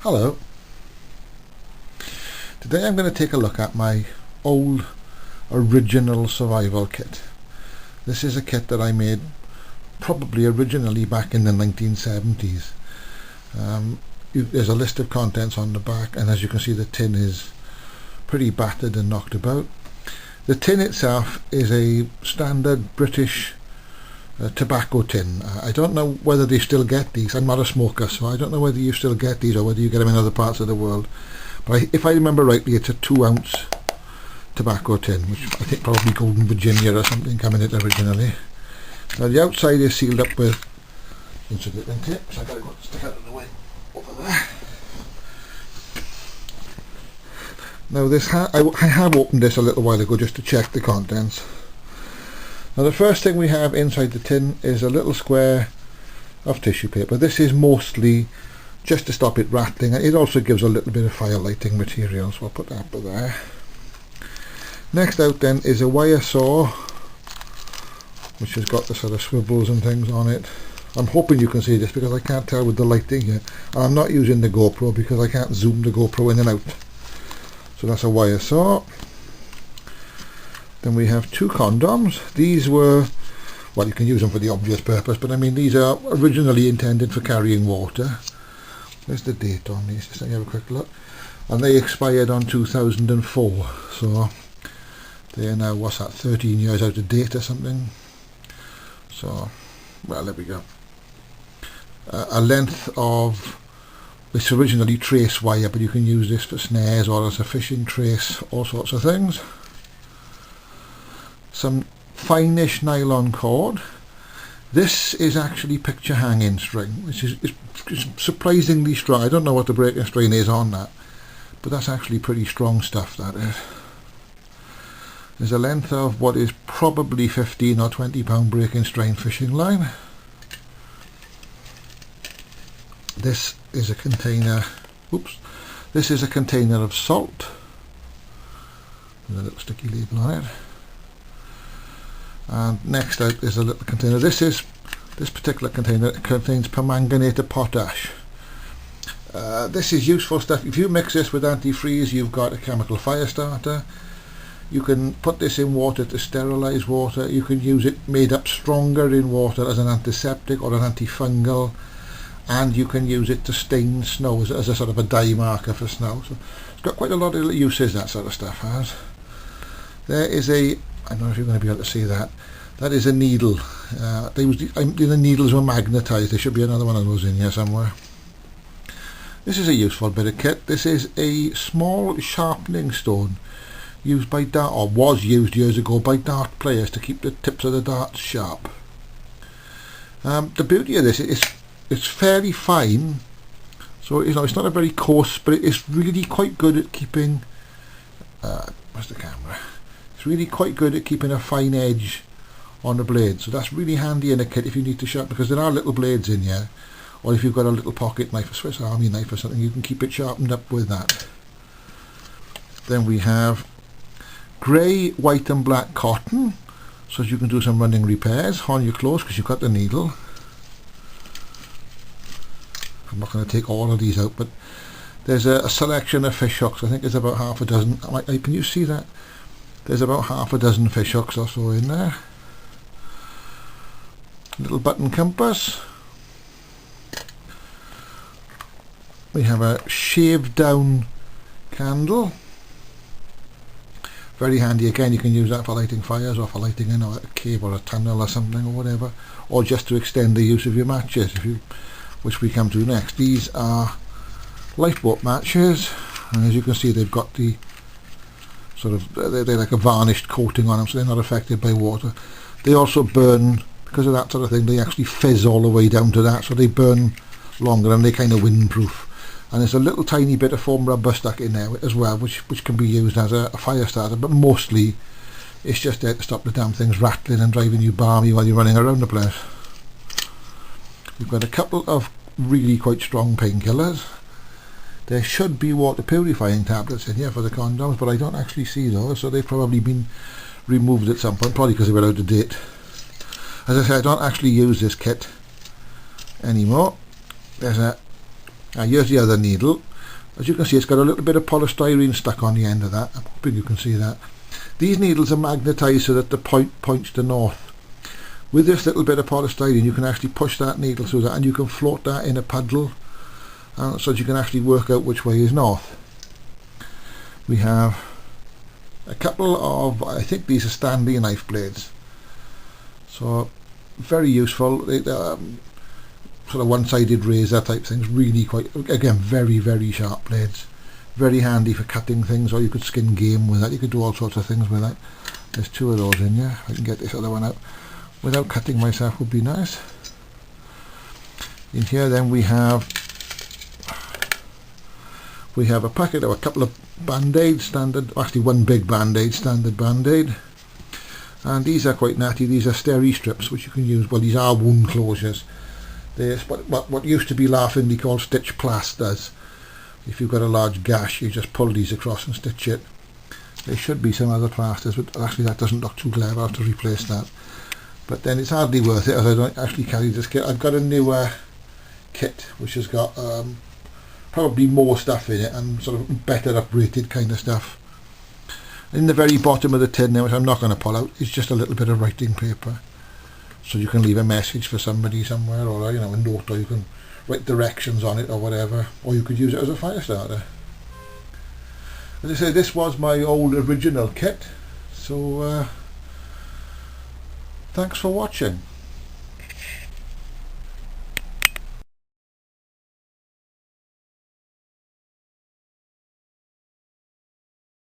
Hello. Today I'm going to take a look at my old original survival kit. This is a kit that I made probably originally back in the 1970s. There's a list of contents on the back, and as you can see the tin is pretty battered and knocked about. The tin itself is a standard British tobacco tin. I don't know whether they still get these. I'm not a smoker, so I don't know whether you still get these or whether you get them in other parts of the world. But if I remember rightly, it's a 2-ounce tobacco tin, which I think probably Golden Virginia or something coming in originally. Now the outside is sealed up with insulating tape, so I've got to go stick out of the way over there. Now this I have opened this a little while ago just to check the contents. Now the first thing we have inside the tin is a little square of tissue paper. This is mostly just to stop it rattling, and it also gives a little bit of fire lighting material, so I'll put that there. Next out then is a wire saw, which has got the sort of swivels and things on it. I'm hoping you can see this because I can't tell with the lighting here. And I'm not using the GoPro because I can't zoom the GoPro in and out. So that's a wire saw. Then we have 2 condoms. These were, well, you can use them for the obvious purpose, but I mean these are originally intended for carrying water. There's the date on these, just let me have a quick look. And they expired on 2004, so they are now, what's that, 13 years out of date or something. So, well, there we go. A length of, it's originally trace wire, but you can use this for snares or as a fishing trace, all sorts of things. Some fine-ish nylon cord. This is actually picture hanging string, which is surprisingly strong. I don't know what the breaking strain is on that, but that's actually pretty strong stuff, that is. There's a length of what is probably 15 or 20 pound breaking strain fishing line. This is a container, this is a container of salt with a little sticky label on it. And next out is a little container. This particular container contains permanganate of potash. This is useful stuff. If you mix this with antifreeze, you've got a chemical fire starter. You can put this in water to sterilize water. You can use it made up stronger in water as an antiseptic or an antifungal, and you can use it to stain snow as a sort of a dye marker for snow. So it's got quite a lot of uses, that sort of stuff has. There is a, I don't know if you're going to be able to see that. That is a needle. The needles were magnetized. There should be another one of those in here somewhere. This is a useful bit of kit. This is a small sharpening stone used by was used years ago by dart players to keep the tips of the darts sharp. The beauty of this is it's fairly fine, so it's not a very coarse, but it's really quite good at keeping. Where's the camera? It's really quite good at keeping a fine edge on the blade, so that's really handy in a kit if you need to sharpen, because there are little blades in here, or if you've got a little pocket knife, a Swiss Army knife or something, you can keep it sharpened up with that. Then we have grey, white and black cotton, so you can do some running repairs on your clothes because you've got the needle. I'm not going to take all of these out, but there's a selection of fish hooks. I think there's about half a dozen. Can you see that? There's about half a dozen fish hooks or so in there. Little button compass. We have a shaved down candle. Very handy again. You can use that for lighting fires or for lighting in a cave or a tunnel or something or whatever, or just to extend the use of your matches, which we come to next. These are lifeboat matches, and as you can see they've got the sort of, they're like a varnished coating on them, so they're not affected by water. They also burn, because of that sort of thing, they actually fizz all the way down to that, so they burn longer and they kind of windproof. And there's a little tiny bit of foam rubber stuck in there as well, which can be used as a fire starter, but mostly it's just there to stop the damn things rattling and driving you balmy while you're running around the place. We've got a couple of really quite strong painkillers. There should be water purifying tablets in here for the condoms, but I don't actually see those, so they've probably been removed at some point, probably because they were out of date. As I say, I don't actually use this kit anymore. There's here's the other needle. As you can see, it's got a little bit of polystyrene stuck on the end of that. I'm hoping you can see that. These needles are magnetised so that the point points to north. With this little bit of polystyrene, you can actually push that needle through that, and you can float that in a puddle, so that you can actually work out which way is north. We have a couple of, I think these are Stanley knife blades. So very useful. Sort of one-sided razor type things, really quite, again, very, very sharp blades. Very handy for cutting things, or you could skin game with that. You could do all sorts of things with that. There's two of those in here. I can get this other one out without cutting myself would be nice. In here then we have a packet of a couple of band-aids, standard, actually one big band-aid, standard band-aid. And these are quite natty. These are steri strips which you can use, well, these are wound closures. There's what used to be laughingly called stitch plasters. If you've got a large gash, you just pull these across and stitch it. There should be some other plasters, but actually that doesn't look too clever. I'll have to replace that. But then it's hardly worth it, as I don't actually carry this kit. I've got a newer kit which has got probably more stuff in it and sort of better uprated kind of stuff. In the very bottom of the tin there, which I'm not going to pull out, is just a little bit of writing paper. So you can leave a message for somebody somewhere, or a note, or you can write directions on it or whatever, or you could use it as a fire starter. As I say, this was my old original kit, so thanks for watching.